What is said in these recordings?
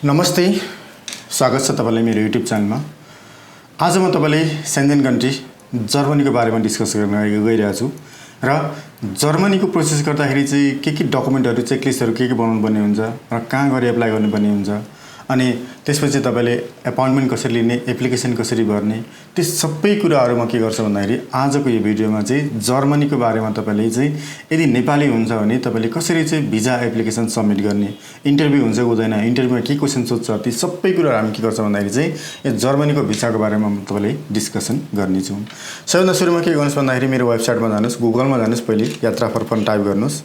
नमस्ते, स्वागत छ तपाईलाई मेरो युट्युब च्यानलमा। आज म तपाईलाई सेन्जेन कन्ट्री जर्मनीको बारेमा डिस्कस गर्न गइरहेको छु र जर्मनीको प्रोसेस गर्दाखेरि चाहिँ के डकुमेन्टहरु चेकलिस्टहरु के बनाउनु पर्ने हुन्छ र कहाँ गएर एप्लाई गर्नुपर्ने हुन्छ अनि त्यसपछि तपाईले अपॉइन्टमेन्ट कसरी लिने, एप्लिकेसन कसरी भर्ने, त्यस सबै कुराहरु म के गर्छु भन्दाखेरि आजको यो भिडियोमा चाहिँ जर्मनीको बारेमा तपाईले चाहिँ यदि नेपाली हुन्छ भने तपाईले कसरी चाहिँ भिजा एप्लिकेसन सबमिट गर्ने, इन्टरभ्यु हुन्छ हुँदैन, इन्टरभ्युमा के क्वेशन सोध्छ, ती सबै कुराहरु हामी के गर्छौं भन्दाखेरि चाहिँ यो जर्मनीको भिसाको बारेमा म तपाईलाई डिस्कसन गर्ने छु। सबैभन्दा सुरुमा के गर्नुस् भन्दाखेरि मेरो वेबसाइटमा जानुस्, गुगलमा जानुस्, पहिले यात्रा फर फन टाइप गर्नुस्।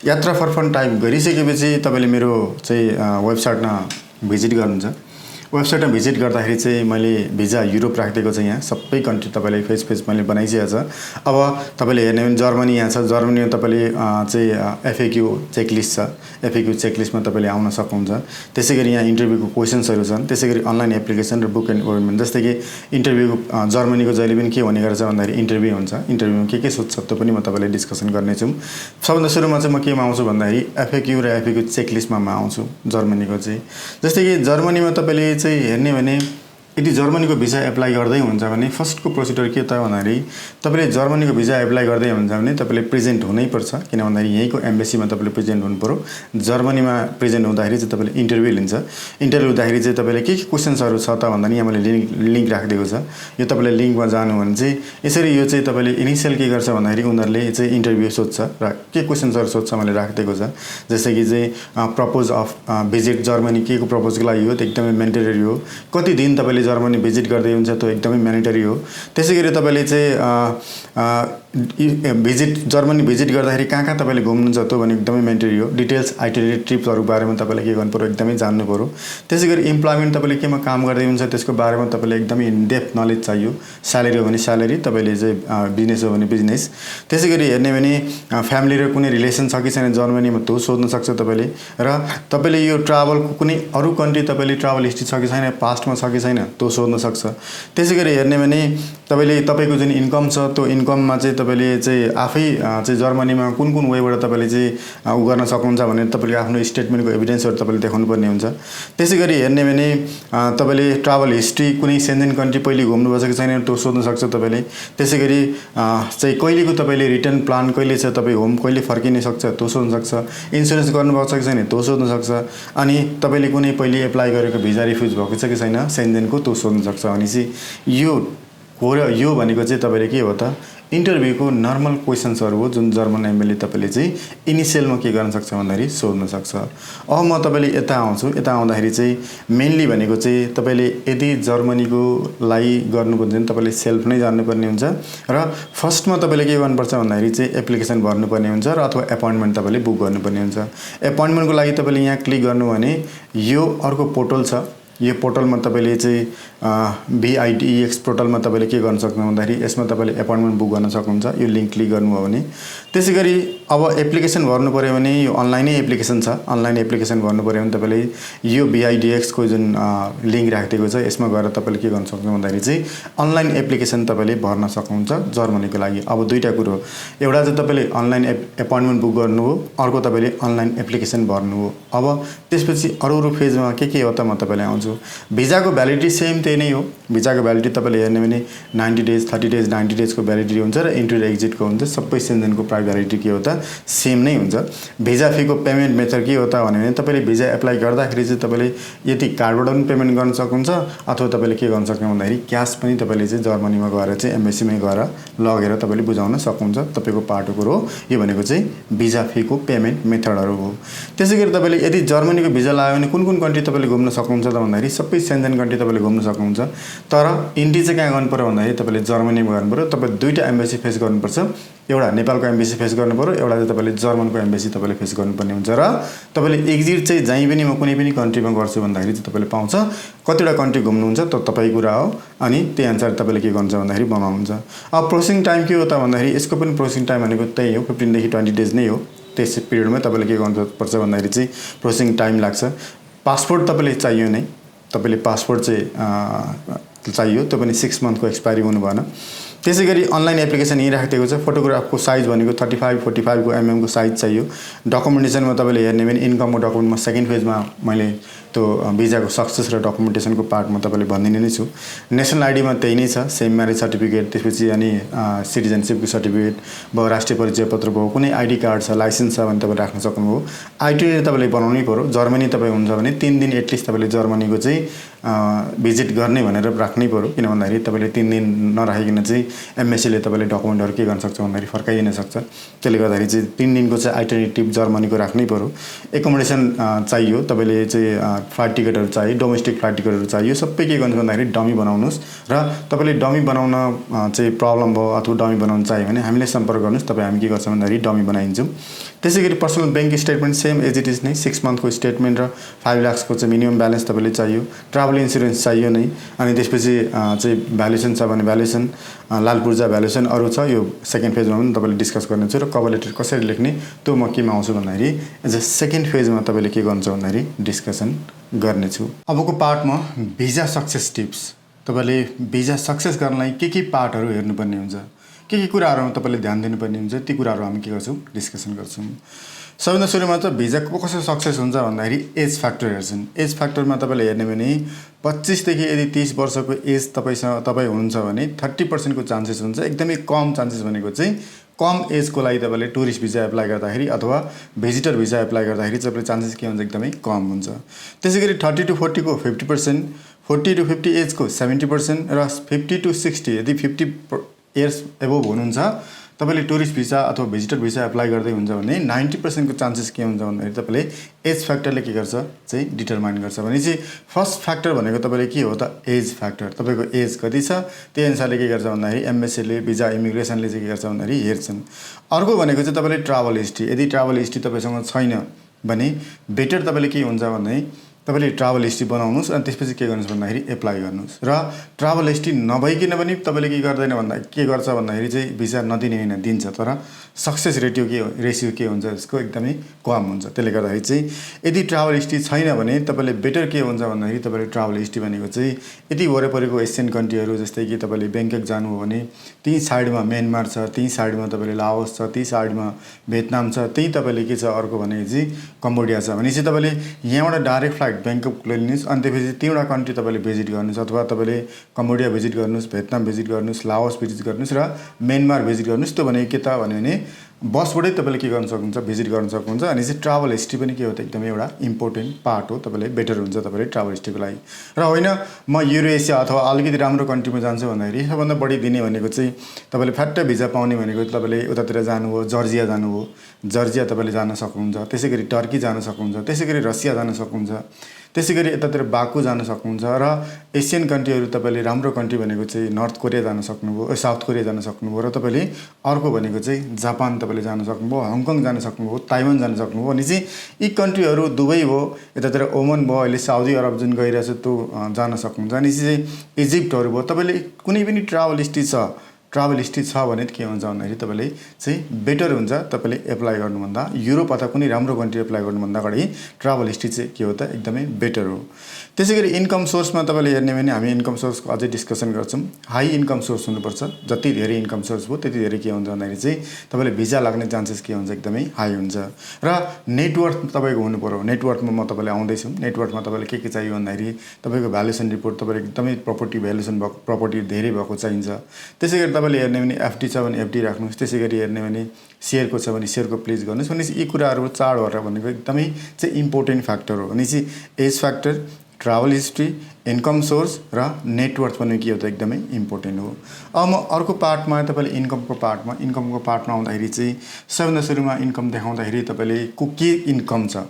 यात्रा फर फन टाइप गरिसकेपछि तपाईले मेरो चाहिँ वेबसाइटमा भिजिट गर्नुहुन्छ। वेबसाइटमा भिजिट गर्दाखेरि चाहिँ मैले भिजा युरोप राखिदिएको छ। यहाँ सबै कन्ट्री तपाईले फेज मैले बनाइसकेको छ। अब तपाईले हेर्ने भने जर्मनी यहाँ छ। जर्मनीमा तपाईले चाहिँ एफएक्यू चेकलिस्ट छ। एफएक्यू चेकलिस्टमा तपाईले आउन सक्नुहुन्छ। त्यसैगरी यहाँ इन्टरभ्युको क्वेशन्सहरु छन्। त्यसैगरी अनलाइन एप्लिकेसन र बुक एन्ड अपॉइन्टमेन्ट, जस्तै कि इन्टरभ्युको जर्मनीको जहिले पनि के हुने गर्छ भन्दाखेरि इन्टरभ्यु हुन्छ। इन्टरभ्युमा के सोध्छ त्यो पनि म तपाईलाई डिस्कसन गर्ने छु। सबभन्दा सुरुमा चाहिँ म केमा आउँछु भन्दाखेरि एफएक्यू र एफएक्यू चेकलिस्टमा म आउँछु जर्मनीको चाहिँ। जस्तै कि जर्मनीमा तपाईले चाहिँ हेर्ने भने यदि जर्मनीको भिसा एप्लाई गर्दै हुन्छ भने फर्स्टको प्रोसिडर के त भन्दाखेरि तपाईले जर्मनीको भिसा एप्लाई गर्दै हुन्छ भने तपाईले प्रेजेन्ट हुनै पर्छ। किन भन्दाखेरि यहीँको एम्बेसीमा तपाईले प्रेजेन्ट हुनु पर्यो। जर्मनीमा प्रेजेन्ट हुँदाखेरि चाहिँ तपाईले इन्टरभ्यु लिन्छ। इन्टरभ्यु हुँदाखेरि चाहिँ तपाईले के क्वेशन्सहरु छ त भन्दा नि यहाँ मैले लिंक राखिदिएको छ। यो तपाईले लिंकमा जानु भने चाहिँ यसरी यो चाहिँ तपाईले इनिशियल के गर्छ भन्दाखेरि उनीहरुले चाहिँ इन्टरभ्यु सोध्छ र के क्वेशन्सहरु सोध्छ मैले राखिदिएको छ। जस्तै कि चाहिँ प्रपोज अफ भिजिट जर्मनी के को प्रपोजको लागि हो, त्यो एकदमै म्यान्डेटरी हो। कति दिन तपाईले जर्मनी भिजिट गर्दै हुन्छ त्यो एकदमै म्यान्डेटरी हो। त्यसैगरी तपाईले चाहिँ भिजिट जर्मनी भिजिट गर्दाखेरि कहाँ तपाईले घुम्नुहुन्छ त्यो पनि एकदमै म्यान्डेटरी हो। डिटेल्स आइटिनरी ट्रिपहरु बारेमा तपाईले के गर्नु पर्यो, एकदमै जान्नु पर्यो। त्यसैगरी एम्प्लॉयमेन्ट तपाईले केमा काम गर्दै हुन्छ त्यसको बारेमा तपाईले एकदमै इन डेप्थ नलेज चाहियो। स्यालेरी हो भने स्यालेरी, तपाईले चाहिँ बिजनेस हो भने बिजनेस। त्यसैगरी हेर्ने भने फ्यामिली र कुनै रिलेसन छ कि छैन जर्मनीमा त्यो सोध्न सक्छ तपाईले। र तपाईले यो ट्राभलको कुनै अरु कन्ट्री तपाईले ट्राभल हिस्ट्री छ कि छैन, पास्टमा छ कि छैन त्यो सोध्न सक्छ। त्यसैगरी हेर्ने भने तपाईले तपाईको जुन इन्कम छ त्यो इन्कममा चाहिँ तपाईले चाहिँ आफै चाहिँ जर्मनीमा कुन वेबाट तपाईले चाहिँ उ गर्न सक्नुहुन्छ भने तपाईले आफ्नो स्टेटमेन्टको एभिडेन्सहरु तपाईले देखाउनु पर्ने हुन्छ। त्यसैगरी हेर्ने भने तपाईले ट्राभल हिस्ट्री कुनै सेन्जेन कन्ट्री पहिले घुम्नु भएको छ कि छैन त्यो सोध्न सक्छ तपाईले। त्यसैगरी चाहिँ कहिलेको तपाईले रिटर्न प्लान कहिले छ, तपाई होम कहिले फर्किन सक्छ त्यो सोध्न सक्छ। इन्स्योरेन्स गर्नु भएको छ कि छैन त्यो सोध्न सक्छ। अनि तपाईले कुनै पहिले एप्लाई गरेको भिजा रिफ्युज भएको छ कि छैन सेन्जेनको त्यो सोध्न सक्छ। भनेपछि यो भनेको चाहिँ तपाईले के हो त इन्टरभ्युको नर्मल क्वेशन्सहरु हो जुन जर्मन एम्बेसीले तपाईले चाहिँ इनिशियलमा के गर्न सक्छ भन्दाखेरि सोध्न सक्छ। अब म तपाईले यता आउँछु। यता आउँदाखेरि चाहिँ मेनली भनेको चाहिँ तपाईले यदि जर्मनीको लागि गर्नुपर्छ भने तपाईले सेल्फ नै जान्नुपर्ने हुन्छ र फर्स्टमा तपाईले के गर्नुपर्छ भन्दाखेरि चाहिँ एप्लिकेसन भर्नुपर्ने हुन्छ र अथवा अपॉइन्टमेन्ट तपाईले बुक गर्नुपर्ने हुन्छ। अपॉइन्टमेन्टको लागि तपाईले यहाँ क्लिक गर्नु भने यो अर्को पोर्टल छ। यो पोर्टलमा तपाईले चाहिँ VIDEX पोर्टलमा तपाईले के गर्न सक्नुहुन्छ भन्दाखेरि यसमा तपाईले अपॉइन्टमेन्ट बुक गर्न सक्नुहुन्छ। यो लिंक क्लिक गर्नुभयो भने त्यसैगरी अब एप्लिकेसन भर्नु पर्यो भने यो अनलाइनै एप्लिकेसन छ। अनलाइन एप्लिकेसन भर्नु पर्यो भने तपाईले यो VIDEX को जुन लिंक राखिदिएको छ यसमा गएर तपाईले के गर्न सक्नुहुन्छ भन्दाखेरि चाहिँ अनलाइन एप्लिकेसन तपाईले भर्न सक्नुहुन्छ जर्मनीको लागि। अब दुईटा कुरो हो, एउटा चाहिँ तपाईले अनलाइन अपॉइन्टमेन्ट बुक गर्नु हो, अर्को तपाईले अनलाइन एप्लिकेसन भर्नु हो। अब त्यसपछि अरु फेजमा के हो त म तपाईलाई आउँछु। भिजाको भ्यालिडिटी सेम त्यही नै हो। भिजाको भ्यालिडिटी तपाईले हेर्ने भने 90 डेज, 30 डेज, 90 डेज को भ्यालिडिटी हुन्छ र इन्ट्री र एक्जिट को हुन्छ। सबै सेन्जेनको प्राइस भ्यालिडिटी के हो त सेम नै हुन्छ। भिजा फी को पेमेन्ट मेथड के हो त भने तपाईले भिजा एप्लाई गर्दाखेरि चाहिँ तपाईले यदि कार्डबाट पनि पेमेन्ट गर्न सक्नुहुन्छ अथवा तपाईले के गर्न सक्नुहुन्छ भन्दाखेरि क्याश पनि तपाईले चाहिँ जर्मनीमा गएर चाहिँ एम्बेसीमै गएर लगेर तपाईले बुझाउन सक्नुहुन्छ। तपाईको पार्टको कुरो यो भनेको चाहिँ भिजा फी को पेमेन्ट मेथडहरु हो। त्यसैगरी तपाईले यदि जर्मनीको भिजा लाग्यो भने कुन कन्ट्री तपाईले घुम्न सक्नुहुन्छ त भन्दाखेरि सबै सेन्जेन कन्ट्री तपाईले घुम्न सक्नुहुन्छ। तर इन्ट्री चाहिँ कहाँ गर्नु पर्यो भन्दाखेरि तपाईले जर्मनीमा गर्नु पर्यो। तपाईले दुईटा एम्बेसी फेस गर्नुपर्छ। एउटा नेपालको एम्बेसी फेस गर्नु पर्यो, एउटा चाहिँ तपाईले जर्मनको एम्बेसी तपाईले फेस गर्नुपर्ने हुन्छ। र तपाईले एक्जिट चाहिँ जहीँ पनि म कुनै पनि कन्ट्रीमा गर्छु भन्दाखेरि चाहिँ तपाईले पाउँछ। कतिवटा कन्ट्री घुम्नुहुन्छ त तपाईको कुरा हो अनि त्यही अनुसार तपाईले के गर्नुहुन्छ भन्दाखेरि बनाउनुहुन्छ। अब प्रोसेसिङ टाइम के हो त भन्दाखेरि यसको पनि प्रोसेसिङ टाइम भनेको त्यही हो, 15 देखि 20 डेज नै हो। त्यस पिरियडमा तपाईले के गर्नुपर्छ भन्दाखेरि चाहिँ प्रोसेसिङ टाइम लाग्छ। पासपोर्ट तपाईले चाहियो नै, तपाईले पासपोर्ट चाहिँ चाहियो, त्यो पनि 6 मन्थको एक्सपायरी हुनु भएन। त्यसैगरी अनलाइन एप्लिकेसन यही राखिदिएको छ। फोटोग्राफको साइज भनेको 35 45 को mm को साइज चाहियो। डकुमेन्टेसनमा तपाईले हेर्ने भने इन्कमको डकुमेन्टमा सेकेन्ड फेजमा मैले त्यो भिजाको सक्सेस र डकुमेन्टेसनको पार्ट म तपाईँले भनिदिने नै छु। नेसनल आइडीमा त्यही नै छ, सेम म्यारेज सर्टिफिकेट, त्यसपछि अनि सिटिजनसिपको सर्टिफिकेट भयो, राष्ट्रिय परिचय पत्र भयो, कुनै आइडी कार्ड छ, लाइसेन्स छ भने तपाईँले राख्न सक्नुभयो। आइटिनरी तपाईँले बनाउनै पर्यो। जर्मनी तपाईँ हुन्छ भने 3 दिन एटलिस्ट तपाईँले जर्मनीको चाहिँ भिजिट गर्ने भनेर राख्नै पर्यो। किन भन्दाखेरि तपाईँले 3 दिन नराखिकन चाहिँ एमएससीले तपाईँले डकुमेन्टहरू के गर्न सक्छ भन्दाखेरि फर्काइदिन सक्छ। त्यसले गर्दाखेरि चाहिँ 3 दिनको चाहिँ आइटरेटिभ जर्मनीको राख्नै पर्यो। एकोमोडेसन चाहियो, तपाईँले चाहिँ फ्लाइट टिकटहरू चाहियो, डोमेस्टिक फ्लाइट टिकटहरू चाहियो। सबै के गर्नु भन्दाखेरि डमी बनाउनुहोस् र तपाईँले डमी बनाउन चाहिँ प्रब्लम भयो अथवा डमी बनाउन चाहियो भने हामीले सम्पर्क गर्नुहोस्। तपाईँ हामी के गर्छौँ भन्दाखेरि डमी बनाइदिन्छौँ। त्यसै गरी personal bank statement same as it is नै 6 मन्थको स्टेटमेन्ट र 5 लाखको चाहिँ मिनिमम ब्यालेन्स तपाईँले चाहियो। ट्राभल इन्सुरेन्स चाहियो नै। अनि त्यसपछि चाहिँ भ्यालुएसन छ भने भ्यालुएसन, लाल पूर्जा भ्यालुएसन अरू छ, यो सेकेन्ड फेजमा पनि तपाईँले डिस्कस गर्नुहुन्छ। र कभर लेटर कसरी लेख्ने त्यो म केमा आउँछु भन्दाखेरि एज अ सेकेन्ड फेजमा तपाईँले के गर्नुहुन्छ भन्दाखेरि डिस्कसन गर्नेछु। अबको पार्टमा भिजा सक्सेस टिप्स। तपाईँले भिजा सक्सेस गर्नलाई के पार्टहरू हेर्नुपर्ने हुन्छ, के कुराहरूमा तपाईँले ध्यान दिनुपर्ने हुन्छ, ती कुराहरू हामी के गर्छौँ डिस्कसन गर्छौँ। सबभन्दा सुरुमा त भिजा कसरी सक्सेस हुन्छ भन्दाखेरि एज फ्याक्टर हेर्छन्। एज फ्याक्टरमा तपाईँले हेर्ने भने 25 देखि यदि 30 वर्षको एज तपाईँ हुनुहुन्छ भने 30% को चान्सेस हुन्छ। एकदमै कम चान्सेस भनेको चाहिँ कम एजको लागि तपाईँले टुरिस्ट भिजा एप्लाई गर्दाखेरि अथवा भिजिटर भिजा एप्लाई गर्दाखेरि तपाईँले चान्सेस के हुन्छ एकदमै कम हुन्छ। त्यसै गरी 30 to 40 को 50%, 40 to 50 एजको 70% र 50 to 60 यदि 50 इयर्स एबोभ हुनुहुन्छ तपाईँले टुरिस्ट भिजा अथवा भिजिटर भिजा एप्लाई गर्दै हुन्छ भने 90% को चान्सेस के हुन्छ भन्दाखेरि तपाईँले एज फ्याक्टरले के गर्छ चाहिँ डिटरमाइन गर्छ। भनेपछि फर्स्ट फ्याक्टर भनेको तपाईँले के हो त एज फ्याक्टर। तपाईँको एज कति छ त्यही अनुसारले के गर्छ भन्दाखेरि एमएससीले भिजा इमिग्रेसनले चाहिँ के गर्छ भन्दाखेरि हेर्छन्। अर्को भनेको चाहिँ तपाईँले ट्राभल हिस्ट्री। यदि ट्राभल हिस्ट्री तपाईँसँग छैन भने बेटर तपाईँले के हुन्छ भने तपाईँले ट्राभल हिस्ट्री बनाउनुहोस् अनि त्यसपछि के गर्नुहोस् भन्दाखेरि एप्लाई गर्नुहोस्। र ट्राभल हिस्ट्री नभइकन पनि तपाईँले के गर्दैन भन्दा के गर्छ भन्दाखेरि चाहिँ भिजा नदिने होइन, दिन्छ, तर सक्सेस रेसियो के हुन्छ यसको एकदमै कम हुन्छ। त्यसले गर्दाखेरि चाहिँ यदि ट्राभल हिस्ट्री छैन भने तपाईँले बेटर के हुन्छ भन्दाखेरि तपाईँले ट्राभल हिस्ट्री भनेको चाहिँ यदि वरिपरिको एसियन कन्ट्रीहरू जस्तै कि तपाईँले ब्याङ्कक जानुभयो भने त्यही साइडमा म्यानमार छ, त्यही साइडमा तपाईँले लाओस छ, त्यही साइडमा भियतनाम छ, त्यही तपाईँले के छ अर्को भनेको चाहिँ कम्बोडिया छ। भनेपछि तपाईँले यहाँबाट डाइरेक्ट फ्लाइट ब्याङ्कक लिनुहोस् अनि त्यसपछि तीनवटा कन्ट्री तपाईँले भिजिट गर्नुहोस् अथवा तपाईँले कम्बोडिया भिजिट गर्नुहोस्, भियतनाम भिजिट गर्नुहोस्, लाओस भिजिट गर्नुहोस् र म्यानमार भिजिट गर्नुहोस्। त्यो भनेको के त भन्यो भने बसबाटै तपाईँले के गर्न सक्नुहुन्छ भिजिट गर्न सक्नुहुन्छ। अनि चाहिँ ट्राभल हिस्ट्री पनि के हो त एकदमै एउटा इम्पोर्टेन्ट पार्ट हो। तपाईँले बेटर हुन्छ तपाईँले ट्राभल हिस्ट्रीको लागि। र होइन म युरोएसिया अथवा अलिकति राम्रो कन्ट्रीमा जान्छु भन्दाखेरि सबभन्दा बढी दिने भनेको चाहिँ तपाईँले फ्याट्ट भिजा पाउने भनेको तपाईँले उतातिर जानुभयो, जर्जिया जानुभयो, जर्जिया तपाईँले जान सक्नुहुन्छ। त्यसै गरी टर्की जान सक्नुहुन्छ, त्यसै गरी रसिया जान सक्नुहुन्छ, त्यसै गरी यतातिर बाकु जान सक्नुहुन्छ। र एसियन कन्ट्रीहरू तपाईँले राम्रो कन्ट्री भनेको चाहिँ नर्थ कोरिया जान सक्नुभयो, साउथ कोरिया जान सक्नुभयो। र तपाईँले अर्को भनेको चाहिँ जापान तपाईँले जान सक्नुभयो, हङकङ जान सक्नुभयो, ताइवान जान सक्नुभयो। अनि चाहिँ यी कन्ट्रीहरू दुबई भयो, यतातिर ओमन भयो, अहिले साउदी अरब जुन गइरहेछ त्यो जान सक्नुहुन्छ। अनि चाहिँ इजिप्टहरू भयो। तपाईँले कुनै पनि ट्राभल हिस्ट्री छ भने के हुन्छ भन्दाखेरि तपाईँले चाहिँ बेटर हुन्छ तपाईँले एप्लाई गर्नुभन्दा युरोप अथवा कुनै राम्रो कन्ट्री एप्लाई गर्नुभन्दा अगाडि ट्राभल हिस्ट्री चाहिँ के हो त एकदमै बेटर हो। त्यसै गरी इन्कम सोर्समा तपाईँले हेर्ने भने हामी इन्कम सोर्सको अझै डिस्कसन गर्छौँ। हाई इन्कम सोर्स हुनुपर्छ। जति धेरै इन्कम सोर्स भयो त्यति धेरै के हुन्छ भन्दाखेरि चाहिँ तपाईँले भिजा लाग्ने चान्सेस के हुन्छ एकदमै हाई हुन्छ। र नेटवर्थ तपाईँको हुनु पर्यो। नेटवर्थमा म तपाईँलाई आउँदैछु। नेटवर्थमा तपाईँले के चाहियो भन्दाखेरि तपाईँको भ्यालुएसन रिपोर्ट तपाईँले एकदमै प्रपर्टी भ्यालुएसन भएको प्रपर्टी धेरै भएको चाहिन्छ। त्यसै गरी तपाईँले हेर्ने भने एफडी छ भने एफडी राख्नुहोस्। त्यसै गरी हेर्ने भने सेयरको छ भने सेयरको प्लेस गर्नुहोस्। भनेपछि यी कुराहरू चाडबाट भनेको एकदमै चाहिँ इम्पोर्टेन्ट फ्याक्टर हो। भनेपछि age factor, travel history, income source र नेटवर्थ पनि के हो त एकदमै इम्पोर्टेन्ट हो। अब म अर्को पार्टमा तपाईँले इन्कमको पार्टमा आउँदाखेरि चाहिँ सबभन्दा सुरुमा इन्कम देखाउँदाखेरि तपाईँले के इन्कम छ,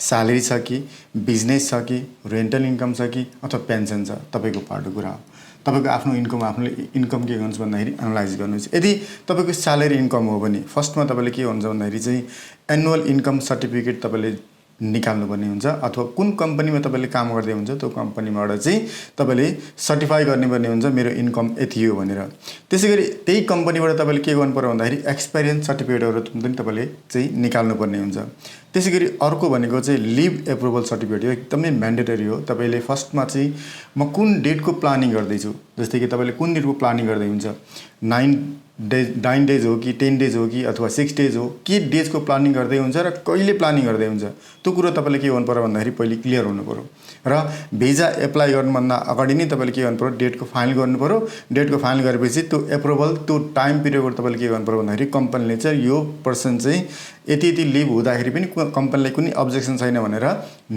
स्यालेरी छ कि, बिजनेस छ कि, रेन्टल इन्कम छ कि अथवा पेन्सन छ, तपाईँको पार्टको कुरा हो। तपाईँको आफ्नो आफूले इन्कम के गर्नुहोस् भन्दाखेरि एनालाइज गर्नुहोस्। यदि तपाईँको स्यालेरी इन्कम हो भने फर्स्टमा तपाईँले के हुन्छ भन्दाखेरि चाहिँ एनुअल इन्कम सर्टिफिकेट तपाईँले निकाल्नुपर्ने हुन्छ अथवा कुन कम्पनीमा तपाईँले काम गर्दै हुन्छ त्यो कम्पनीबाट चाहिँ तपाईँले सर्टिफाई गर्नुपर्ने हुन्छ मेरो इन्कम यति हो भनेर। त्यसै गरी त्यही कम्पनीबाट तपाईँले के गर्नु पर्यो भन्दाखेरि एक्सपिरियन्स सर्टिफिकेटहरू पनि तपाईँले चाहिँ निकाल्नुपर्ने हुन्छ। त्यसै गरी अर्को भनेको चाहिँ लिभ एप्रुभल सर्टिफिकेट हो, एकदमै म्यान्डेटरी हो। तपाईँले फर्स्टमा चाहिँ म कुन डेटको प्लानिङ गर्दैछु, जस्तै कि तपाईँले कुन डेटको प्लानिङ गर्दै हुन्छ 9 9 डेज हो कि 10 डेज हो कि अथवा 6 डेज हो, के डेजको प्लानिङ गर्दै हुन्छ र कहिले प्लानिङ गर्दै हुन्छ, त्यो कुरो तपाईँले के गर्नु पर्यो भन्दाखेरि पहिले क्लियर हुनु पर्यो। र भिजा एप्लाई गर्नुभन्दा अगाडि नै तपाईँले के गर्नु पर्यो, डेटको फाइनल गर्नु पर्यो। डेटको फाइनल गरेपछि त्यो एप्रुभल त्यो टाइम पिरियडबाट तपाईँले के गर्नु पर्यो भन्दाखेरि कम्पनीले चाहिँ यो पर्सन चाहिँ यति यति लिभ हुँदाखेरि पनि कम्पनीलाई कुनै अब्जेक्सन छैन भनेर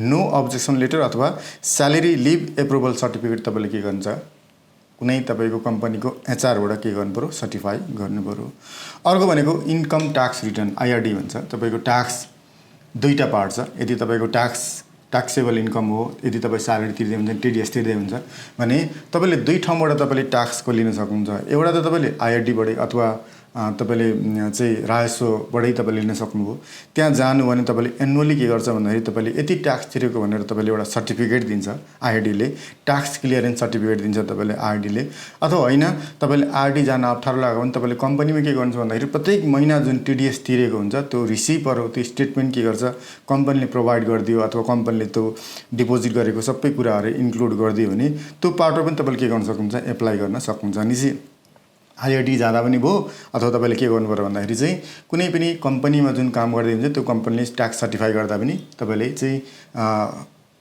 नो अब्जेक्सन लेटर अथवा स्यालेरी लिभ एप्रुभल सर्टिफिकेट तपाईँले के गर्नुहुन्छ, कुनै तपाईँको कम्पनीको एचआरबाट के गर्नु पर्यो, सर्टिफाई गर्नु पर्यो। अर्को भनेको इन्कम ट्याक्स रिटर्न, आइआरडी भन्छ। तपाईँको ट्याक्स दुईवटा पार्ट छ। यदि तपाईँको ट्याक्सेबल इन्कम हो, यदि तपाईँ स्यालेरी तिर्दै हुन्छ, टिडिएस तिर्दै हुन्छ भने तपाईँले दुई ठाउँबाट तपाईँले ट्याक्सको लिन सक्नुहुन्छ। एउटा त तपाईँले आइआरडीबाटै अथवा तपाईँले चाहिँ राजस्वबाटै तपाईँले लिन सक्नुभयो। त्यहाँ जानु भने तपाईँले एनुअली के गर्छ भन्दाखेरि तपाईँले यति ट्याक्स तिरेको भनेर तपाईँले एउटा सर्टिफिकेट दिन्छ आइआरडीले, ट्याक्स क्लियरेन्स सर्टिफिकेट दिन्छ तपाईँले आइआरडीले। अथवा होइन तपाईँले आइआरडी जान अप्ठ्यारो लाग्यो भने तपाईँले कम्पनीमा के गर्नुहुन्छ भन्दाखेरि प्रत्येक महिना जुन टिडिएस तिरेको हुन्छ त्यो रिसिपहरू, त्यो स्टेटमेन्ट के गर्छ कम्पनीले प्रोभाइड गरिदियो अथवा कम्पनीले त्यो डिपोजिट गरेको सबै कुराहरू इन्क्लुड गरिदियो भने त्यो पार्टमा पनि तपाईँले के गर्न सक्नुहुन्छ, एप्लाई गर्न सक्नुहुन्छ। अनि चाहिँ आइआरडी जाँदा पनि भयो अथवा तपाईँले के गर्नु पर्यो भन्दाखेरि चाहिँ कुनै पनि कम्पनीमा जुन काम गर्दै हुन्छ त्यो कम्पनीले ट्याक्स सर्टिफाई गर्दा पनि तपाईँले चाहिँ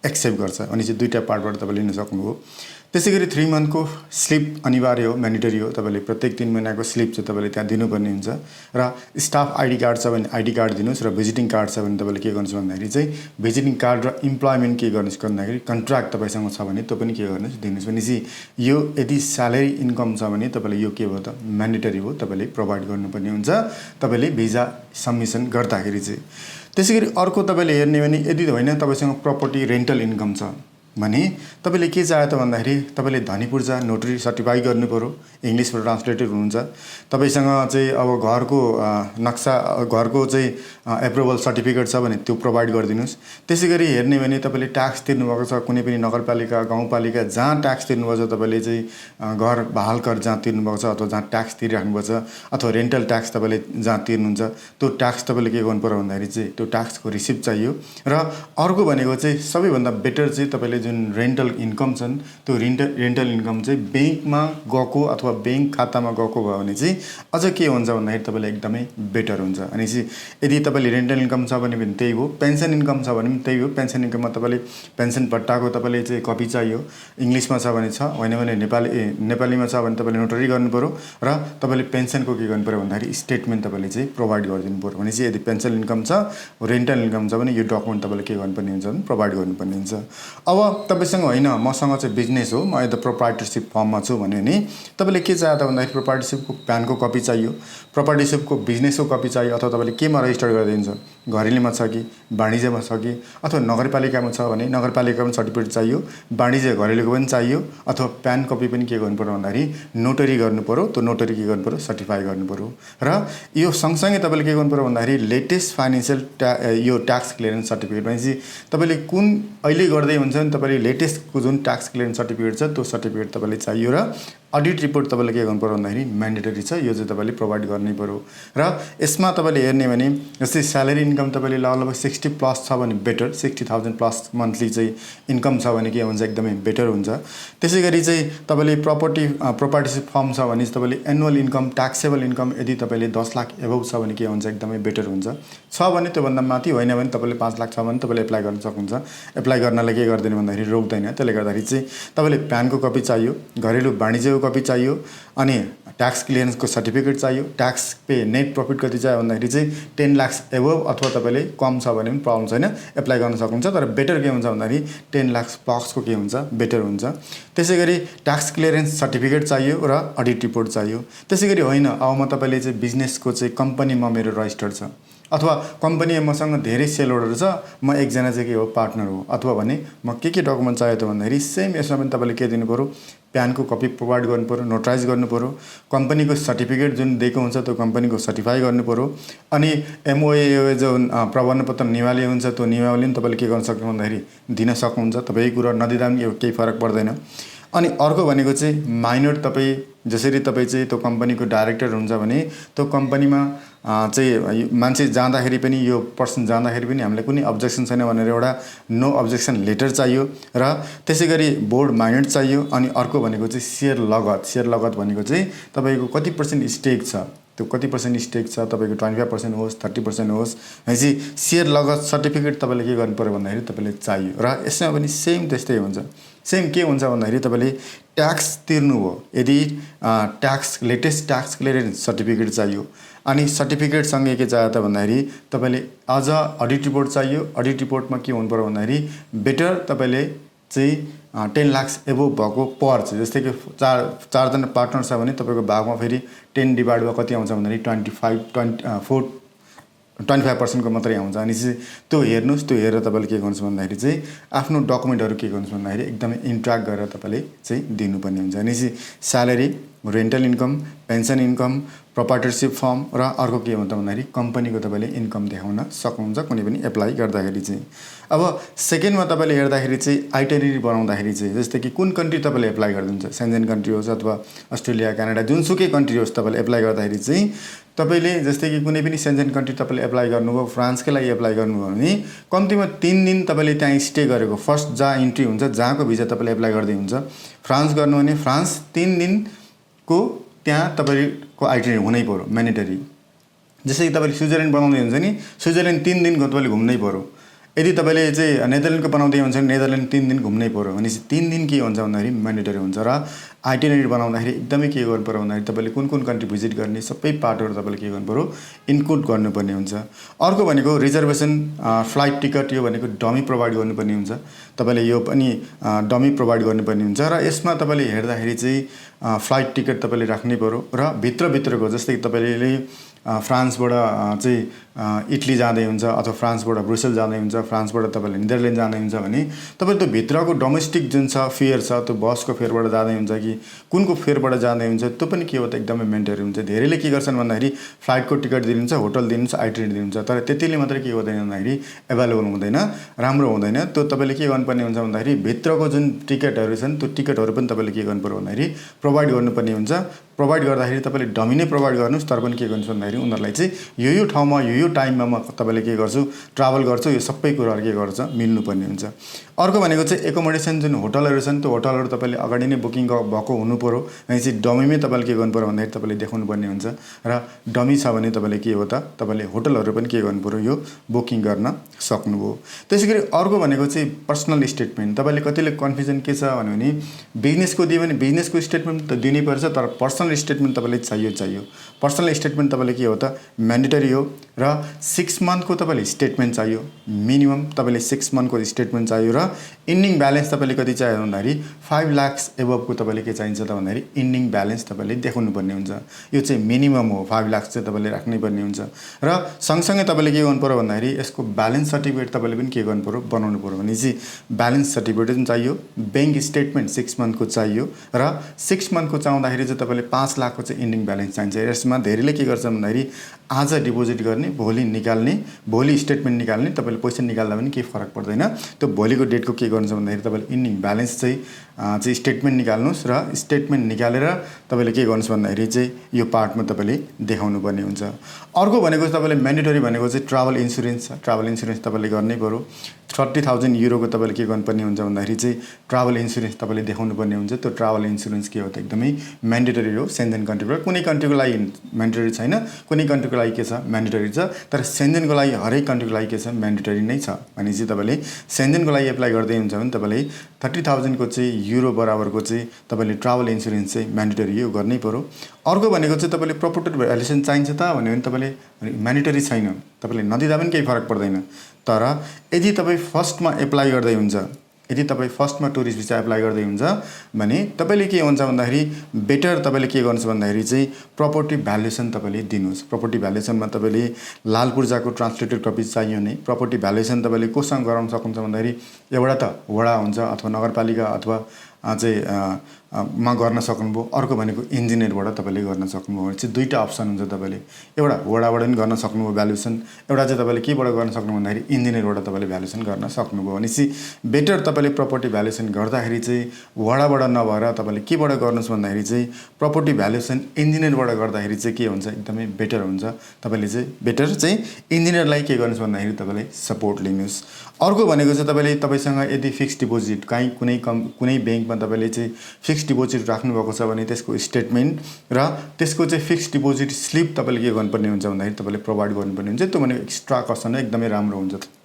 एक्सेप्ट गर्छ। अनि चाहिँ दुईवटा पार्टबाट तपाईँले लिन सक्नुभयो। त्यसै गरी 3 मन्थको स्लिप अनिवार्य हो, म्यान्डेटरी हो। तपाईँले प्रत्येक 3 महिनाको स्लिप चाहिँ तपाईँले त्यहाँ दिनुपर्ने हुन्छ। र स्टाफ आइडी कार्ड छ भने आइडी कार्ड दिनुहोस्, र भिजिटिङ कार्ड छ भने तपाईँले के गर्नुहोस् भन्दाखेरि चाहिँ भिजिटिङ कार्ड र इम्प्लोइमेन्ट के गर्नुहोस् भन्दाखेरि कन्ट्र्याक्ट तपाईँसँग छ भने त्यो पनि के गर्नुहोस्, दिनुहोस्। भनेपछि यो यदि स्यालेरी इन्कम छ भने तपाईँले यो के भयो त म्यान्डेटरी हो, तपाईँले प्रोभाइड गर्नुपर्ने हुन्छ तपाईँले भिजा सबमिसन गर्दाखेरि चाहिँ। त्यसै गरी अर्को तपाईँले हेर्ने भने यदि होइन तपाईँसँग प्रपर्टी रेन्टल इन्कम छ भने तपाईँले के चाह्यो त भन्दाखेरि तपाईँले धनी पूर्जा नोटरी सर्टिफाई गर्नु पर्यो, इङ्ग्लिसबाट ट्रान्सलेटेड हुनुहुन्छ। तपाईँसँग चाहिँ अब घरको नक्सा, घरको चाहिँ एप्रुभल सर्टिफिकेट छ भने त्यो प्रोभाइड गरिदिनुहोस्। त्यसै गरी हेर्ने भने तपाईँले ट्याक्स तिर्नुभएको छ कुनै पनि नगरपालिका, गाउँपालिका जहाँ ट्याक्स तिर्नुभएको छ, तपाईँले चाहिँ घर बहाल कर जहाँ तिर्नुभएको छ अथवा जहाँ ट्याक्स तिरिराख्नुभएको छ अथवा रेन्टल ट्याक्स तपाईँले जहाँ तिर्नुहुन्छ त्यो ट्याक्स तपाईँले के गर्नु पर्यो भन्दाखेरि चाहिँ त्यो ट्याक्सको रिसिप्ट चाहियो। र अर्को भनेको चाहिँ सबैभन्दा बेटर चाहिँ तपाईँले जुन रेन्टल इन्कम छन् त्यो रेन्टल इन्कम चाहिँ ब्याङ्कमा गएको अथवा ब्याङ्क खातामा गएको भयो भने चाहिँ अझ के हुन्छ भन्दाखेरि तपाईँलाई एकदमै बेटर हुन्छ। अनि चाहिँ यदि तपाईँले रेन्टल इन्कम छ भने पनि त्यही हो, पेन्सन इन्कम छ भने पनि त्यही हो। पेन्सन इन्कममा तपाईँले पेन्सन पट्टाको तपाईँले चाहिँ कपी चाहियो, इङ्ग्लिसमा छ भने छ, होइन भने नेपालीमा छ भने तपाईँले नोटरी गर्नु पऱ्यो। र तपाईँले पेन्सनको के गर्नु पऱ्यो भन्दाखेरि स्टेटमेन्ट तपाईँले चाहिँ प्रोभाइड गरिदिनु पऱ्यो। भनेपछि यदि पेन्सन इन्कम छ, रेन्टल इन्कम छ भने यो डकुमेन्ट तपाईँले के गर्नुपर्ने हुन्छ भने प्रोभाइड गर्नुपर्ने हुन्छ। अब तपाईँसँग होइन मसँग चाहिँ बिजनेस हो, म यता प्रोप्राइटरसिप फर्ममा छु भन्यो भने तपाईँले के चाहियो त भन्दाखेरि प्रोप्राइटरसिपको प्यानको कपी चाहियो, प्रोप्राइटरसिपको बिजनेसको कपी चाहियो। अथवा तपाईँले केमा रजिस्टर गरिदिन्छ, घरेलुमा छ कि वाणिज्यमा छ कि अथवा नगरपालिकामा छ भने नगरपालिकामा सर्टिफिकेट चाहियो, वाणिज्य घरेलुको पनि चाहियो। अथवा प्यान कपी पनि के गर्नु पर्यो भन्दाखेरि नोटरी गर्नु पर्यो, त्यो नोटरी के गर्नु पर्यो, सर्टिफाई गर्नु पर्यो। र यो सँगसँगै तपाईँले के गर्नु पर्यो भन्दाखेरि लेटेस्ट फाइनेन्सियल यो ट्याक्स क्लियरेन्स सर्टिफिकेट भनेपछि तपाईँले कुन अहिले गर्दै हुन्छ भने तपाईँले लेटेस्टको जुन ट्याक्स क्लियरेन्स सर्टिफिकेट छ त्यो सर्टिफिकेट तपाईँले चाहियो। र अडिट रिपोर्ट तपाईँले के गर्नु पर्यो भन्दाखेरि म्यान्डेटरी छ, यो चाहिँ तपाईँले प्रोभाइड गर्नै पर्यो। र यसमा तपाईँले हेर्ने भने जस्तै स्यालेरी इन्कम तपाईँले लगभग 60 प्लस छ भने बेटर, 60,000 प्लस मन्थली चाहिँ इन्कम छ भने के हुन्छ एकदमै बेटर हुन्छ। त्यसै गरी चाहिँ तपाईँले प्रोपर्टीसिप फर्म छ भने तपाईँले एनुअल इन्कम ट्याक्सेबल इन्कम यदि तपाईँले 10 लाख एबभ छ भने के हुन्छ एकदमै बेटर हुन्छ। छ भने त्योभन्दा माथि, होइन भने तपाईँले 5 लाख छ भने तपाईँले एप्लाई गर्न सक्नुहुन्छ। एप्लाई गर्नलाई के गर्दैन भन्दाखेरि रोक्दैन। त्यसले गर्दाखेरि चाहिँ तपाईँले प्यानको कपी चाहियो, घरेलु वाणिज्यको कपी चाहियो, अनि ट्याक्स क्लियरेन्सको सर्टिफिकेट चाहियो। ट्याक्स पे नेट प्रफिट कति चाहियो भन्दाखेरि चाहिँ 10 लाख एबभ अथवा तपाईँले कम छ भने पनि प्रब्लम छैन, एप्लाई गर्न सक्नुहुन्छ। तर बेटर के हुन्छ भन्दाखेरि 10 लाख प्लसको के हुन्छ, बेटर हुन्छ। त्यसै गरी ट्याक्स क्लियरेन्स सर्टिफिकेट चाहियो र अडिट रिपोर्ट चाहियो। त्यसै गरी होइन अब म तपाईँले चाहिँ बिजनेसको चाहिँ कम्पनीमा मेरो रजिस्टर छ अथवा कम्पनी मसँग धेरै सेल होल्डर छ, म एकजना चाहिँ के हो पार्टनर हो, अथवा भने म के डकुमेन्ट चाहियो त भन्दाखेरि सेम यसमा पनि तपाईँले के दिनु पऱ्यो, प्यानको कपी प्रोभाइड गर्नु पऱ्यो, नोटराइज गर्नु पऱ्यो, कम्पनीको सर्टिफिकेट जुन दिएको हुन्छ त्यो कम्पनीको सर्टिफाई गर्नु पऱ्यो। अनि एमओए जुन प्रमाणपत्र निवाली हुन्छ त्यो निवाली पनि तपाईँले के गर्न सक्नुहुन्छ भन्दाखेरि दिन सक्नुहुन्छ। तपाईँ कुरा नदिँदा पनि केही फरक पर्दैन। अनि अर्को भनेको चाहिँ माइनर तपाईँ जसरी तपाईँ चाहिँ त्यो कम्पनीको डाइरेक्टर हुन्छ भने त्यो कम्पनीमा चाहिँ मान्छे जाँदाखेरि पनि यो पर्सन जाँदाखेरि पनि हामीलाई कुनै अब्जेक्सन छैन भनेर एउटा नो अब्जेक्सन लेटर चाहियो र त्यसै गरी बोर्ड माइनर चाहियो। अनि अर्को भनेको चाहिँ सेयर लगत भनेको चाहिँ तपाईँको कति % स्टेक छ, त्यो कति % स्टेक छ तपाईँको 25% होस् 30% होस् भनेपछि सेयर लगत सर्टिफिकेट तपाईँले के गर्नु पर्यो भन्दाखेरि तपाईँले चाहियो। र यसमा पनि सेम त्यस्तै हुन्छ। सेम के हुन्छ भन्दाखेरि तपाईँले ट्याक्स तिर्नु हो, यदि लेटेस्ट ट्याक्स क्लियरेन्स सर्टिफिकेट चाहियो। अनि सर्टिफिकेटसँगै के चाहियो त भन्दाखेरि तपाईँले अझ अडिट रिपोर्ट चाहियो। अडिट रिपोर्टमा के हुनु पर्यो भन्दाखेरि बेटर तपाईँले चाहिँ 10 लाख एबोभ भएको पर चाहिँ, जस्तै कि चारजना पार्टनर छ भने तपाईँको भागमा फेरि 10 डिभाइड भयो कति आउँछ भन्दाखेरि 25% को मात्रै आउँछ। अनि चाहिँ त्यो हेर्नुहोस्, त्यो हेरेर तपाईँले के गर्नुहोस् भन्दाखेरि चाहिँ आफ्नो डकुमेन्टहरू के गर्नुहोस् भन्दाखेरि एकदमै इन्ट्र्याक्ट गरेर तपाईँले चाहिँ दिनुपर्ने हुन्छ। अनि चाहिँ salary, rental income, pension income, proprietorship firm र अर्को के हुन्छ भन्दाखेरि कम्पनीको तपाईँले इन्कम देखाउन सक्नुहुन्छ कुनै पनि एप्लाई गर्दाखेरि चाहिँ। अब सेकेन्डमा तपाईँले हेर्दाखेरि चाहिँ आइटेनरी बनाउँदाखेरि चाहिँ जस्तै कि कुन कन्ट्री तपाईँले एप्लाई गरिदिन्छ, सेन्जेन कन्ट्री होस् अथवा अस्ट्रेलिया, क्यानाडा, जुनसुकै कन्ट्री होस् तपाईँले एप्लाई गर्दाखेरि चाहिँ तपाईँले जस्तै कि कुनै पनि सेन्जेन कन्ट्री तपाईँले एप्लाई गर्नुभयो, फ्रान्सकै लागि एप्लाई गर्नुभयो भने कम्तीमा 3 दिन तपाईँले त्यहाँ स्टे गरेको फर्स्ट जहाँ इन्ट्री हुन्छ जहाँको भिजा तपाईँले एप्लाई गर्दै हुन्छ। फ्रान्स गर्नु भने फ्रान्स 3 दिनको त्यहाँ तपाईँको आइटेनरी हुनै पर्यो म्यान्डेटरी। जस्तै कि तपाईँले स्विजरल्यान्ड बनाउँदै हुन्छ नि, स्विजरल्यान्ड 3 दिनको तपाईँले घुम्नै पर्यो। यदि तपाईँले चाहिँ नेदरल्यान्डको बनाउँदै हुन्छ भने नेदरल्यान्ड 3 दिन घुम्नै पर्यो। भनेपछि 3 दिन के हुन्छ भन्दाखेरि म्यान्डेटरी हुन्छ। र आइटेनरी बनाउँदाखेरि एकदमै के गर्नु पर्यो भन्दाखेरि तपाईँले कुन कुन कन्ट्री भिजिट गर्ने सबै पार्टहरू तपाईँले के गर्नु पर्यो इन्क्लुड गर्नुपर्ने हुन्छ। अर्को भनेको रिजर्भेसन फ्लाइट टिकट, यो भनेको डमी प्रोभाइड गर्नुपर्ने हुन्छ। तपाईँले यो पनि डमी प्रोभाइड गर्नुपर्ने हुन्छ। र यसमा तपाईँले हेर्दाखेरि चाहिँ फ्लाइट टिकट तपाईँले राख्नै पर्यो। र भित्रको जस्तै तपाईँले फ्रान्सबाट चाहिँ इटली जाँदै हुन्छ अथवा फ्रान्सबाट ब्रुसेल जाँदै हुन्छ, फ्रान्सबाट तपाईँले नेदरल्यान्ड जाँदै हुन्छ भने तपाईँ त्यो भित्रको डोमेस्टिक जुन छ फेयर छ त्यो बसको फेयरबाट जाँदै हुन्छ कि कुनको फेयरबाट जाँदै हुन्छ त्यो पनि के हो त एकदमै मेन्टेरी हुन्छ। धेरैले के गर्छन् भन्दाखेरि फ्लाइटको टिकट दिनुहुन्छ, होटल दिनुहुन्छ, आइटेनरी दिनुहुन्छ, तर त्यतिले मात्रै के हुँदैन भन्दाखेरि एभाइलेबल हुँदैन, राम्रो हुँदैन। त्यो तपाईँले के गर्नुपर्ने हुन्छ भन्दाखेरि भित्रको जुन टिकटहरू छन् त्यो टिकटहरू पनि तपाईँले के गर्नु पर्यो भन्दाखेरि प्रोभाइड गर्नुपर्ने हुन्छ। प्रोभाइड गर्दाखेरि तपाईँले डमी नै प्रोभाइड गर्नुहोस्, तर पनि के गर्नुहोस् भन्दाखेरि उनीहरूलाई चाहिँ यो ठाउँमा यो टाइममा म तपाईँले के गर्छु ट्राभल गर्छु, यो सबै कुराहरू के गर्छ मिल्नुपर्ने हुन्छ। अर्को भनेको चाहिँ एकोमोडेसन जुन होटलहरू छन् त्यो होटलहरू तपाईँले अगाडि नै बुकिङ भएको हुनु पर्यो। भनेपछि डमीमै तपाईँले के गर्नु पर्यो भन्दाखेरि तपाईँले देखाउनु पर्ने हुन्छ। र डमी छ भने तपाईँले के हो त तपाईँले होटलहरू पनि के गर्नु पर्यो यो बुकिङ गर्न सक्नुभयो। त्यसै गरी अर्को भनेको चाहिँ पर्सनल स्टेटमेन्ट। तपाईँले कतिले कन्फ्युजन के छ भने बिजनेसको दियो भने बिजनेसको स्टेटमेन्ट त दिनैपर्छ, तर पर्सनल स्टेटमेन्ट तपाईँले चाहियो। पर्सनल स्टेटमेन्ट तपाईँले के हो त म्यान्डेटरी हो। र 6 मन्थको तपाईँले स्टेटमेन्ट चाहियो, मिनिमम तपाईँले 6 मन्थको स्टेटमेन्ट चाहियो। र इन्डिङ ब्यालेन्स तपाईँले कति चाहियो भन्दाखेरि 5 लाख एबभको तपाईँले के चाहिन्छ त भन्दाखेरि इन्डिङ ब्यालेन्स तपाईँले देखाउनु पर्ने हुन्छ। यो चाहिँ मिनिमम हो, 5 लाख चाहिँ तपाईँले राख्नै पर्ने हुन्छ। र सँगसँगै तपाईँले के गर्नु पर्यो भन्दाखेरि यसको ब्यालेन्स सर्टिफिकेट तपाईँले पनि के गर्नु पर्यो बनाउनु पर्यो। भनेपछि ब्यालेन्स सर्टिफिकेट पनि चाहियो, ब्याङ्क स्टेटमेन्ट 6 मन्थको चाहियो। र 6 मन्थको चाउँदाखेरि चाहिँ तपाईँले 5 लाखको चाहिँ इन्डिङ ब्यालेन्स चाहिन्छ। यसमा धेरैले के गर्छ भन्दाखेरि आज डिपोजिट गर्ने, भोलि निकाल्ने, भोलि स्टेटमेन्ट निकाल्ने, तपाईँले पैसा निकाल्दा पनि केही फरक पर्दैन। त्यो भोलिको डेटको के गर्नुहुन्छ भन्दाखेरि तपाईँले इन्डिङ ब्यालेन्स चाहिँ स्टेटमेन्ट निकाल्नुहोस्। र स्टेटमेन्ट निकालेर तपाईँले के गर्नुहोस् भन्दाखेरि चाहिँ यो पार्टमा तपाईँले देखाउनु पर्ने हुन्छ। अर्को भनेको तपाईँले म्यान्डेटरी भनेको चाहिँ ट्राभल इन्सुरेन्स छ। ट्राभल इन्सुरेन्स तपाईँले गर्नै पर्यो। 30,000 युरोको तपाईँले के गर्नुपर्ने हुन्छ भन्दाखेरि चाहिँ ट्राभल इन्सुरेन्स तपाईँले देखाउनु पर्ने हुन्छ। त्यो ट्राभल इन्सुरेन्स के हो त एकदमै म्यान्डेटरी हो सेन्जेन कन्ट्रीबाट। कुनै कन्ट्रीको लागि म्यान्डेटरी छैन, कुनै कन्ट्रीको लागि के छ म्यान्डेटरी छ, तर सेन्जेनको लागि हरेक कन्ट्रीको लागि के छ म्यान्डेटरी नै छ। भनेपछि तपाईँले सेन्जेनको लागि एप्लाई गर्दै हुन्छ भने तपाईँले 30,000 को चाहिँ युरो बराबरको चाहिँ तपाईँले ट्राभल इन्सुरेन्स चाहिँ म्यान्डेटरी यो गर्नै पर्यो। अर्को भनेको चाहिँ तपाईँले प्रोपर्टी भ्यालुएसन चाहिन्छ त भन्यो भने तपाईँले म्यान्डेटरी छैन, तपाईँले नदिँदा पनि केही फरक पर्दैन। तर यदि तपाईँ फर्स्टमा एप्लाई गर्दै हुन्छ, यदि तपाईँ फर्स्टमा टुरिस्ट भिसा एप्लाई गर्दै हुन्छ भने तपाईँले के हुन्छ भन्दाखेरि बेटर तपाईँले के गर्नुहोस् भन्दाखेरि चाहिँ प्रपर्टी भ्यालुएसन तपाईँले दिनुहोस्। प्रपर्टी भ्यालुएसनमा तपाईँले लाल पूर्जाको ट्रान्सलेटेड कपी चाहियो नै। प्रपर्टी भ्यालुएसन तपाईँले कोसँग गराउन सक्नुहुन्छ भन्दाखेरि एउटा त वडा हुन्छ अथवा नगरपालिका अथवा मा गर्न सक्नुभयो, अर्को भनेको इन्जिनियरबाट तपाईँले गर्न सक्नुभयो भने चाहिँ दुईवटा अप्सन हुन्छ। तपाईँले एउटा वडाबाट पनि गर्न सक्नुभयो भ्यालुएसन, एउटा चाहिँ तपाईँले केबाट गर्न सक्नु भन्दाखेरि इन्जिनियरबाट तपाईँले भ्यालुएसन गर्न सक्नुभयो भनेपछि बेटर तपाईँले प्रपर्टी भ्यालुएसन गर्दाखेरि चाहिँ वडाबाट नभएर तपाईँले केबाट गर्नुहोस् भन्दाखेरि चाहिँ प्रपर्टी भ्यालुएसन इन्जिनियरबाट गर्दाखेरि चाहिँ के हुन्छ, एकदमै बेटर हुन्छ। तपाईँले चाहिँ बेटर चाहिँ इन्जिनियरलाई के गर्नुहोस् भन्दाखेरि तपाईँले सपोर्ट लिनुहोस्। अर्को भनेको चाहिँ तपाईँसँग यदि फिक्स डिपोजिट कुनै ब्याङ्कमा तपाईँले चाहिँ फिक्स डिपोजिट राख्नुभएको छ भने त्यसको स्टेटमेन्ट र त्यसको चाहिँ फिक्स डिपोजिट स्लिप तपाईँले के गर्नुपर्ने हुन्छ भन्दाखेरि तपाईँले प्रोभाइड गर्नुपर्ने हुन्छ। त्यो भनेको एक्स्ट्रा कस्ट नै एकदमै राम्रो हुन्छ।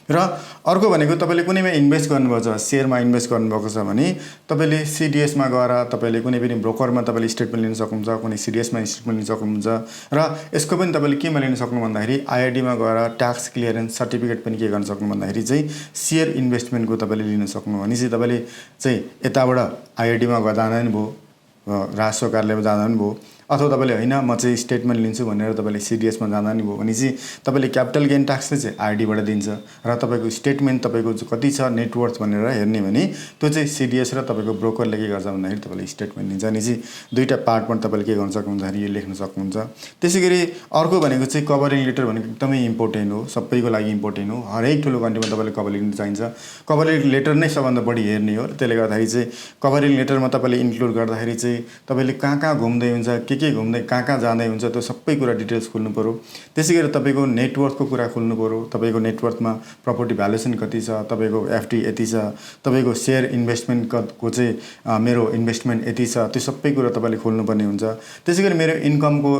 र अर्को भनेको तपाईँले कुनैमा इन्भेस्ट गर्नुभएको छ, सेयरमा इन्भेस्ट गर्नुभएको छ भने तपाईँले सिडिएसमा गएर तपाईँले कुनै पनि ब्रोकरमा तपाईँले स्टेटमेन्ट लिन सक्नुहुन्छ, कुनै सिडिएसमा स्टेटमेन्ट लिन सक्नुहुन्छ। र यसको पनि तपाईँले केमा लिन सक्नु भन्दाखेरि आइआरडीमा गएर ट्याक्स क्लियरेन्स सर्टिफिकेट पनि के गर्न सक्नु भन्दाखेरि चाहिँ सेयर इन्भेस्टमेन्टको तपाईँले लिन सक्नु भने चाहिँ तपाईँले चाहिँ यताबाट आइआरडीमा जाँदा नि भयो, राजस्व कार्यालयमा जाँदा पनि भयो, अथवा तपाईँले होइन म चाहिँ स्टेटमेन्ट लिन्छु भनेर तपाईँले सिडिएसमा जाँदा नि भयो भने चाहिँ तपाईँले क्यापिटल गेन ट्याक्सले चाहिँ आइआरडीबाट दिन्छ र तपाईँको स्टेटमेन्ट तपाईँको कति छ नेटवर्थ भनेर हेर्ने भने त्यो चाहिँ सिडिएस र तपाईँको ब्रोकरले के गर्छ भन्दाखेरि तपाईँले स्टेटमेन्ट दिन्छ। अनि चाहिँ दुईवटा पार्टमा तपाईँले के गर्न सक्नुहुन्छ भन्दाखेरि यो लेख्न सक्नुहुन्छ। त्यसै गरी अर्को भनेको चाहिँ कभरिङ लेटर भनेको एकदमै इम्पोर्टेन्ट हो, सबैको लागि इम्पोर्टेन्ट हो। हरेक ठुलो कन्ट्रीमा तपाईँले कभरिङ लेटर चाहिन्छ। कभरिङ लेटर नै सबभन्दा बढी हेर्ने हो। त्यसले गर्दाखेरि चाहिँ कभरिङ लेटरमा तपाईँले इन्क्लुड गर्दाखेरि चाहिँ तपाईँले कहाँ घुम्दै हुन्छ, के घुम्दै कहाँ जाँदै हुन्छ त्यो सबै कुरा डिटेल्स खोल्नु पऱ्यो। त्यसै गरी तपाईँको नेटवर्थको कुरा खोल्नु पऱ्यो। तपाईँको नेटवर्थमा प्रपर्टी भ्यालुएसन कति छ, तपाईँको एफडी यति छ, तपाईँको सेयर इन्भेस्टमेन्टको चाहिँ मेरो इन्भेस्टमेन्ट यति छ, त्यो सबै कुरा तपाईँले खोल्नुपर्ने हुन्छ। त्यसै गरी मेरो इन्कमको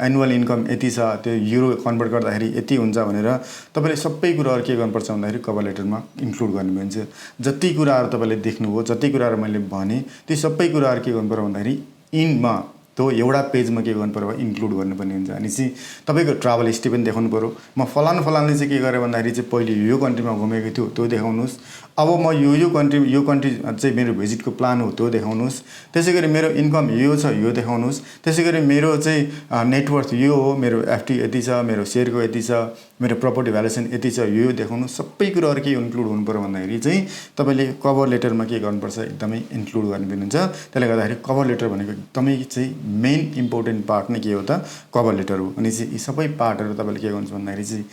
एनुअल इन्कम यति छ, त्यो युरो कन्भर्ट गर्दाखेरि यति हुन्छ भनेर तपाईँले सबै कुराहरू के गर्नुपर्छ भन्दाखेरि कभर लेटरमा इन्क्लुड गर्नुपर्ने हुन्छ। जति कुराहरू तपाईँले देख्नुभयो, जति कुराहरू मैले भने ती सबै कुराहरू के गर्नुपर्छ भन्दाखेरि इनमा त्यो एउटा पेजमा के गर्नु पर्यो इन्क्लुड गर्नुपर्ने हुन्छ। अनि चाहिँ तपाईँको ट्राभल हिस्ट्री पनि देखाउनु पऱ्यो। म फलानले चाहिँ के गरेँ भन्दाखेरि चाहिँ पहिले यो कन्ट्रीमा घुमेको थियो त्यो देखाउनुहोस्, अब म यो कन्ट्री चाहिँ मेरो भिजिटको प्लान हो त्यो देखाउनुहोस्। त्यसै गरी मेरो इन्कम यो छ यो देखाउनुहोस्। त्यसै गरी मेरो चाहिँ नेटवर्थ यो हो, मेरो एफडी यति छ, मेरो सेयरको यति छ, मेरो प्रपर्टी भ्यालुएसन यति छ, यो देखाउनुहोस्। सबै कुराहरू के इन्क्लुड हुनु पऱ्यो भन्दाखेरि चाहिँ तपाईँले कभर लेटरमा के गर्नुपर्छ एकदमै इन्क्लुड गर्नुपर्ने हुन्छ। त्यसले गर्दाखेरि कभर लेटर भनेको एकदमै चाहिँ मेन इम्पोर्टेन्ट पार्ट नै के हो त कभर लेटर हो। अनि चाहिँ यी सबै पार्टहरू तपाईँले के गर्नुहुन्छ भन्दाखेरि चाहिँ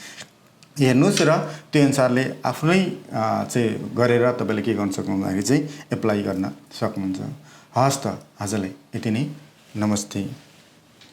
हेर्नुहोस् र त्यो अनुसारले आफ्नै चाहिँ गरेर तपाईँले के गर्न सक्नुहुन्छ भन्दाखेरि चाहिँ एप्लाई गर्न सक्नुहुन्छ। हस् त आजलाई यति नै, नमस्ते।